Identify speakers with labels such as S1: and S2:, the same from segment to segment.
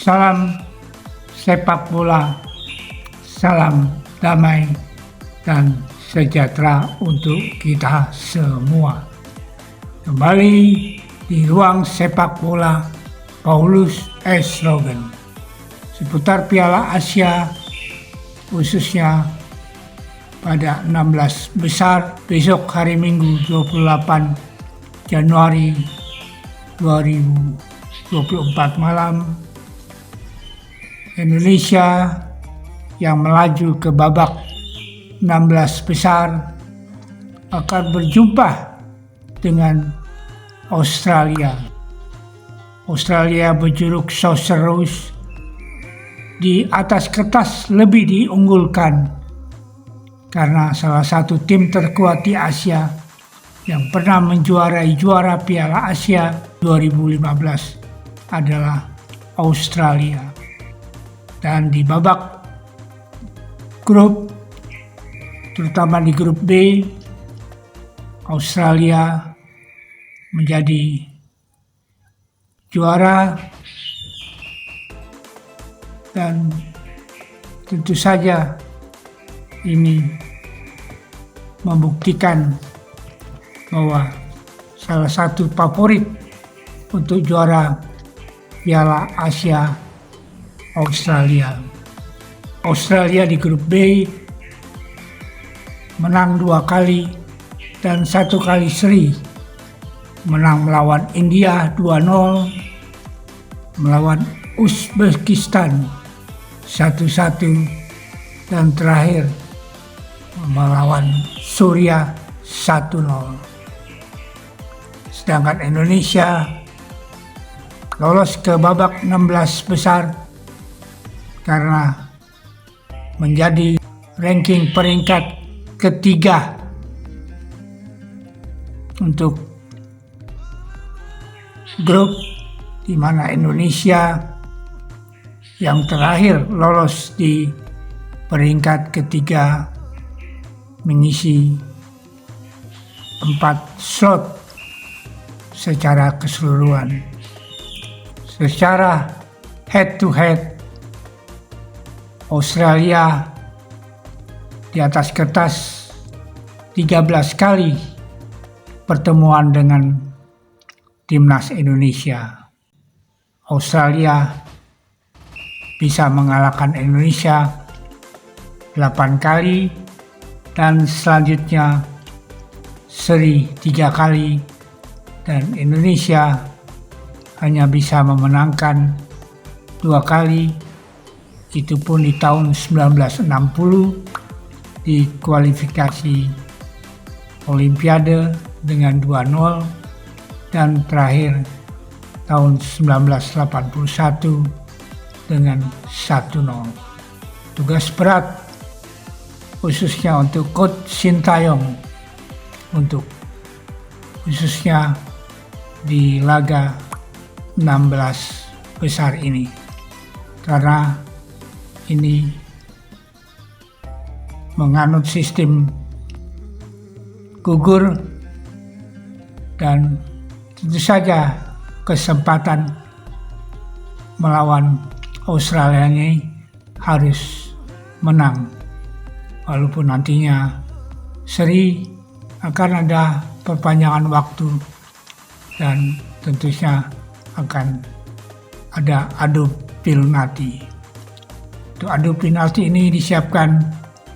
S1: Salam sepak bola, salam damai dan sejahtera untuk kita semua. Kembali di ruang sepak bola Paulus S. Logan seputar Piala Asia, khususnya pada 16 besar besok hari Minggu 28 Januari 2024 malam. Indonesia yang melaju ke babak 16 besar akan berjumpa dengan Australia. Australia berjuluk Sausaurus, di atas kertas lebih diunggulkan karena salah satu tim terkuat di Asia yang pernah menjuarai juara Piala Asia 2015 adalah Australia. Dan di babak grup, terutama di grup B, Australia menjadi juara dan tentu saja ini membuktikan bahwa salah satu favorit untuk juara Piala Asia Australia. Australia di grup B menang 2 kali dan 1 kali seri. Menang melawan India 2-0, melawan Uzbekistan 1-1, dan terakhir melawan Suriah 1-0. Sedangkan Indonesia lolos ke babak 16 besar karena menjadi ranking peringkat ketiga untuk grup, di mana Indonesia yang terakhir lolos di peringkat ketiga mengisi 4 slot secara keseluruhan. Secara head to head, Australia di atas kertas 13 kali pertemuan dengan timnas Indonesia. Australia bisa mengalahkan Indonesia 8 kali dan selanjutnya seri 3 kali, dan Indonesia hanya bisa memenangkan 2 kali, itu pun di tahun 1960 di kualifikasi Olimpiade dengan 2-0, dan terakhir tahun 1981 dengan 1-0. Tugas berat khususnya untuk Coach Sintayong untuk khususnya di laga 16 besar ini, karena ini menganut sistem gugur dan tentu saja kesempatan melawan Australia ini harus menang, walaupun nantinya seri akan ada perpanjangan waktu dan tentunya akan ada adu penalti. Untuk adu penalti ini disiapkan,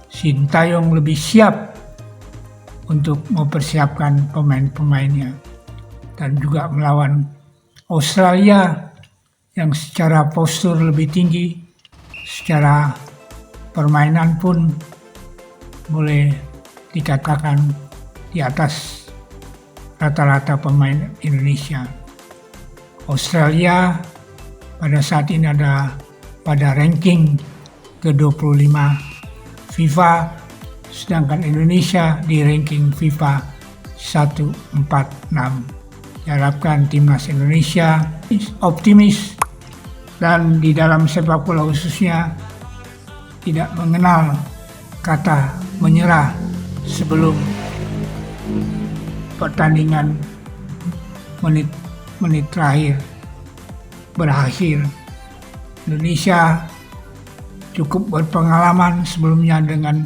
S1: Sintayong lebih siap untuk mempersiapkan pemain-pemainnya, dan juga melawan Australia yang secara postur lebih tinggi, secara permainan pun boleh dikatakan di atas rata-rata pemain Indonesia. Australia pada saat ini ada pada ranking ke-25 FIFA, sedangkan Indonesia di ranking FIFA 146. Diharapkan timnas Indonesia optimis dan di dalam sepak bola khususnya tidak mengenal kata menyerah sebelum pertandingan menit terakhir berakhir Indonesia cukup berpengalaman sebelumnya dengan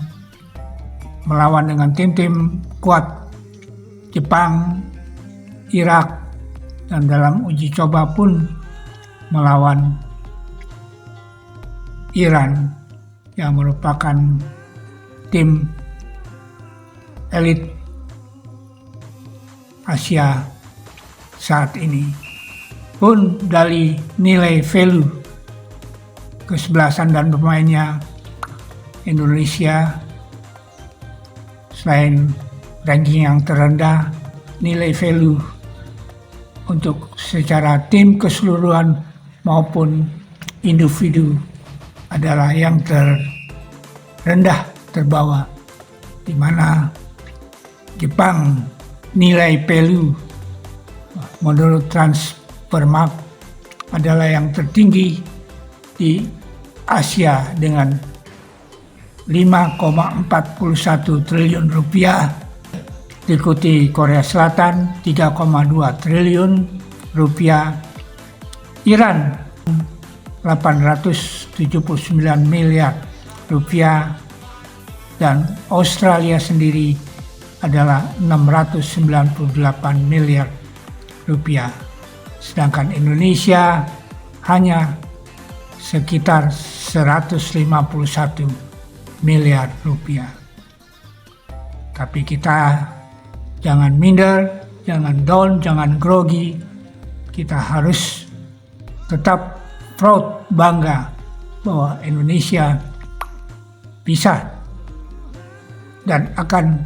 S1: melawan dengan tim-tim kuat Jepang, Irak, dan dalam uji coba pun melawan Iran yang merupakan tim elit Asia saat ini. Pun dari nilai value kesebelasan dan pemainnya, Indonesia selain ranking yang terendah, nilai value untuk secara tim keseluruhan maupun individu adalah yang terendah terbawah, di mana Jepang nilai value menurut Transfermarkt adalah yang tertinggi di Asia dengan 5,41 triliun rupiah, diikuti Korea Selatan 3,2 triliun rupiah, Iran 879 miliar rupiah, dan Australia sendiri adalah 698 miliar rupiah. Sedangkan Indonesia hanya sekitar 151 miliar rupiah. Tapi kita jangan minder, jangan down, jangan grogi. Kita harus tetap proud, bangga bahwa Indonesia bisa dan akan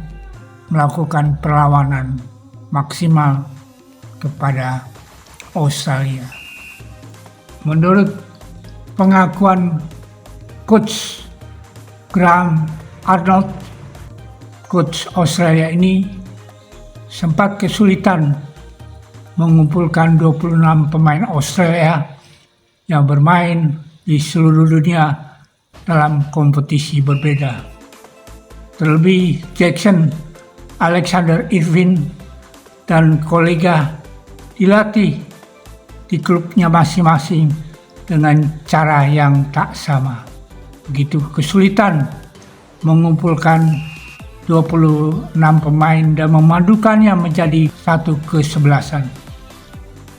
S1: melakukan perlawanan maksimal kepada Australia. Menurut pengakuan Coach Graham Arnold, coach Australia ini sempat kesulitan mengumpulkan 26 pemain Australia yang bermain di seluruh dunia dalam kompetisi berbeda. Terlebih Jackson Alexander Irvin dan kolega dilatih di klubnya masing-masing dengan cara yang tak sama. Begitu kesulitan mengumpulkan 26 pemain dan memadukannya menjadi satu kesebelasan.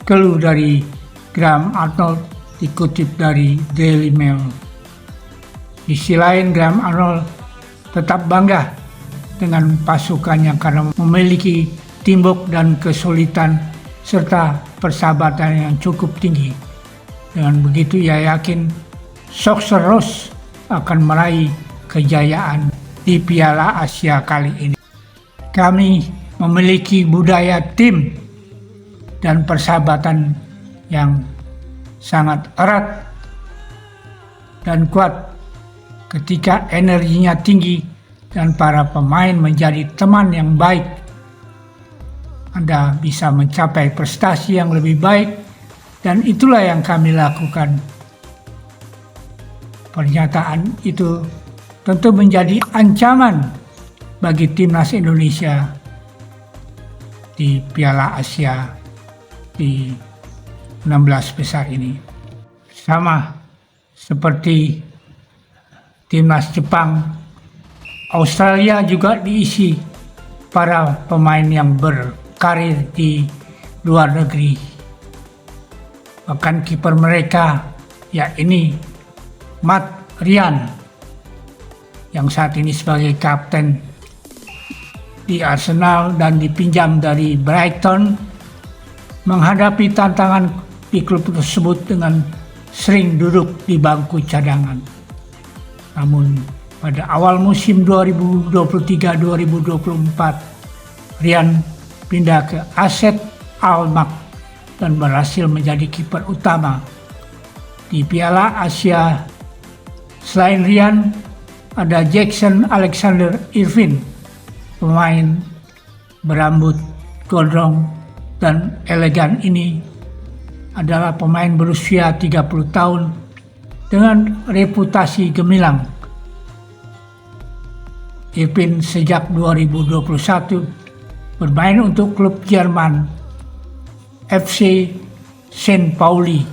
S1: Keluh dari Graham Arnold dikutip dari Daily Mail. Di sisi lain, Graham Arnold tetap bangga dengan pasukannya karena memiliki teamwork dan kesulitan serta persahabatan yang cukup tinggi. Dengan begitu ia yakin Soccer Rose akan meraih kejayaan di Piala Asia kali ini. Kami memiliki budaya tim dan persahabatan yang sangat erat dan kuat. Ketika energinya tinggi dan para pemain menjadi teman yang baik, Anda bisa mencapai prestasi yang lebih baik, dan itulah yang kami lakukan. Pernyataan itu tentu menjadi ancaman bagi timnas Indonesia di Piala Asia di 16 besar ini. Sama seperti timnas Jepang, Australia juga diisi para pemain yang berkarir di luar negeri. Bahkan kiper mereka, yakni Matt Ryan, yang saat ini sebagai kapten di Arsenal dan dipinjam dari Brighton, menghadapi tantangan di klub tersebut dengan sering duduk di bangku cadangan. Namun pada awal musim 2023-2024, Ryan pindah ke AZ Alkmaar dan berhasil menjadi kiper utama di Piala Asia. Selain Ryan, ada Jackson Alexander Irvin, pemain berambut gondrong dan elegan ini adalah pemain berusia 30 tahun dengan reputasi gemilang. Irvin sejak 2021 bermain untuk klub Jerman FC St. Pauli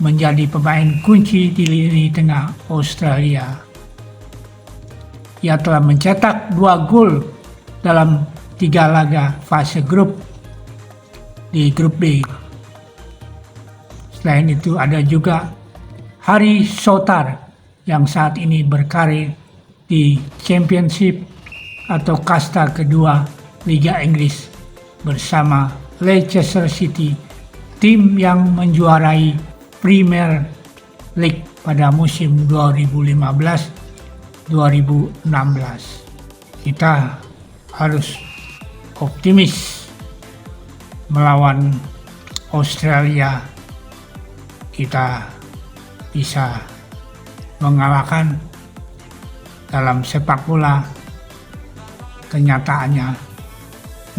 S1: menjadi pemain kunci di lini tengah Australia. Ia telah mencetak 2 gol dalam 3 laga fase grup di grup B. Selain itu ada juga Harry Souttar yang saat ini berkarir di Championship atau kasta kedua Liga Inggris bersama Leicester City, tim yang menjuarai Premier League pada musim 2015-2016. Kita harus optimis melawan Australia. Kita bisa mengalahkan. Dalam sepak bola, kenyataannya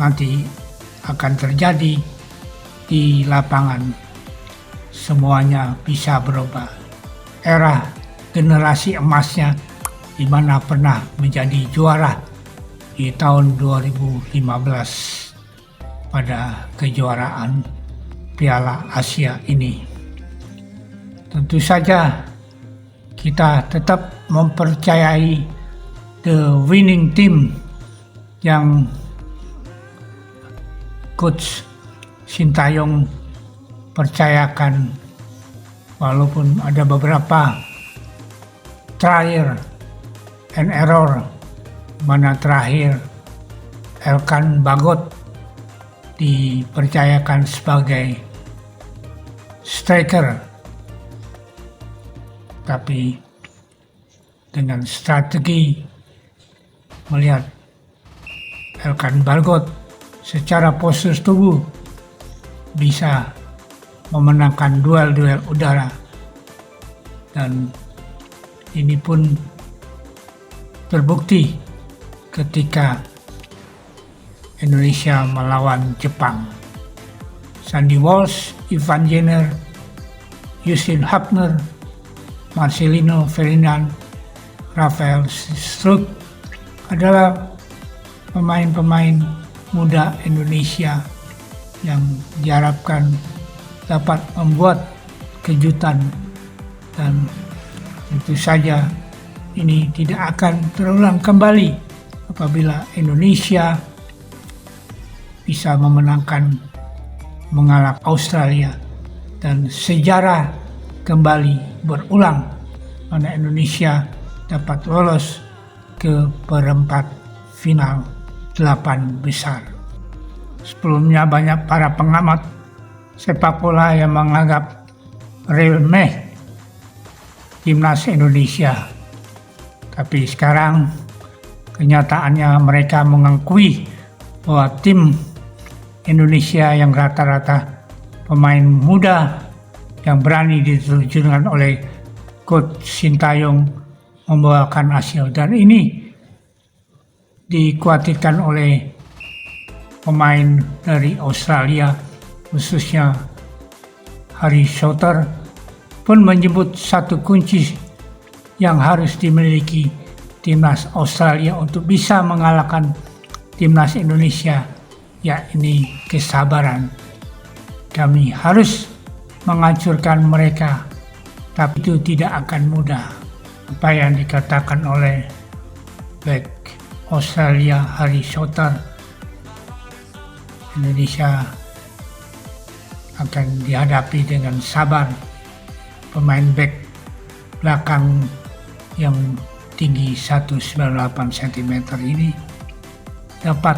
S1: nanti akan terjadi di lapangan. Semuanya bisa berubah. Era generasi emasnya di mana pernah menjadi juara di tahun 2015 pada kejuaraan Piala Asia ini. Tentu saja kita tetap mempercayai the winning team yang Coach Sintayong percayakan, walaupun ada beberapa trial and error, mana terakhir Elkan Bagot dipercayakan sebagai striker. Tapi dengan strategi melihat Elkan Bagot secara postur tubuh bisa memenangkan duel-duel udara, dan ini pun terbukti ketika Indonesia melawan Jepang. Sandy Walsh, Ivan Jenner, Justin Hapner, Marcelino Ferdinand, Rafael Struijk adalah pemain-pemain muda Indonesia yang diharapkan dapat membuat kejutan, dan tentu saja ini tidak akan terulang kembali apabila Indonesia bisa mengalahkan Australia dan sejarah kembali berulang, mana Indonesia dapat lolos ke perempat final 8 besar. Sebelumnya banyak para pengamat sepak bola yang menganggap remeh timnas Indonesia. Tapi sekarang kenyataannya mereka mengakui bahwa tim Indonesia yang rata-rata pemain muda yang berani diterjunkan oleh Coach Sintayong membawakan hasil, dan ini dikhawatirkan oleh pemain dari Australia, khususnya Harry Souttar pun menyebut satu kunci yang harus dimiliki timnas Australia untuk bisa mengalahkan timnas Indonesia, yakni kesabaran. Kami harus menghancurkan mereka, tapi itu tidak akan mudah. Apa yang dikatakan oleh back Australia Harry Souttar, Indonesia akan dihadapi dengan sabar. Pemain back belakang yang tinggi 198 cm ini dapat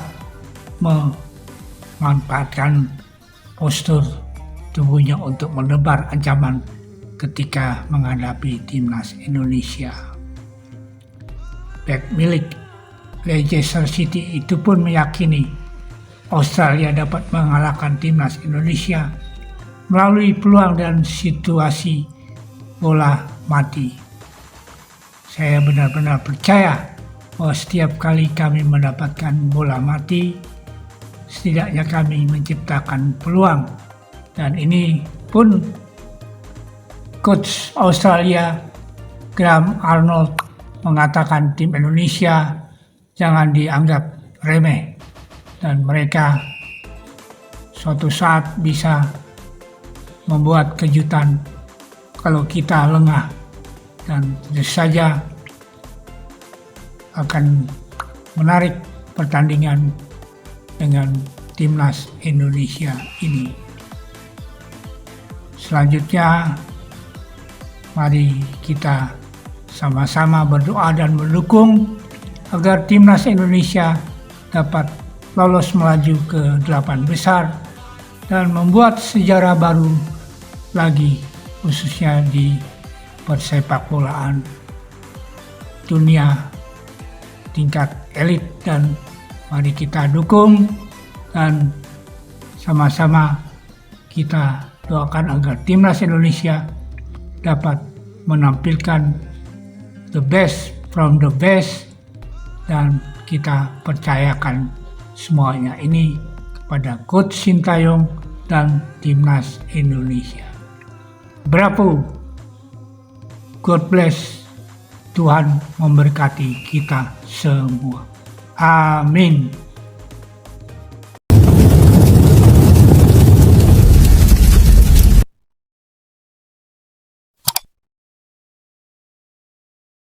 S1: memanfaatkan postur tubuhnya untuk menebar ancaman ketika menghadapi timnas Indonesia. Back milik Leicester City itu pun meyakini Australia dapat mengalahkan timnas Indonesia melalui peluang dan situasi bola mati. Saya benar-benar percaya bahwa setiap kali kami mendapatkan bola mati, setidaknya kami menciptakan peluang. Dan ini pun Coach Australia Graham Arnold mengatakan tim Indonesia jangan dianggap remeh, dan mereka suatu saat bisa membuat kejutan kalau kita lengah, dan tentu saja akan menarik pertandingan dengan timnas Indonesia ini. Selanjutnya, mari kita sama-sama berdoa dan mendukung agar timnas Indonesia dapat lolos melaju ke 8 besar dan membuat sejarah baru lagi, khususnya di persepak bolaan dunia tingkat elit. Dan mari kita dukung dan sama-sama kita doakan agar timnas Indonesia dapat menampilkan the best from the best, dan kita percayakan semuanya ini kepada Coach Sintayong dan timnas Indonesia. Bravo, God bless, Tuhan memberkati kita semua. Amin.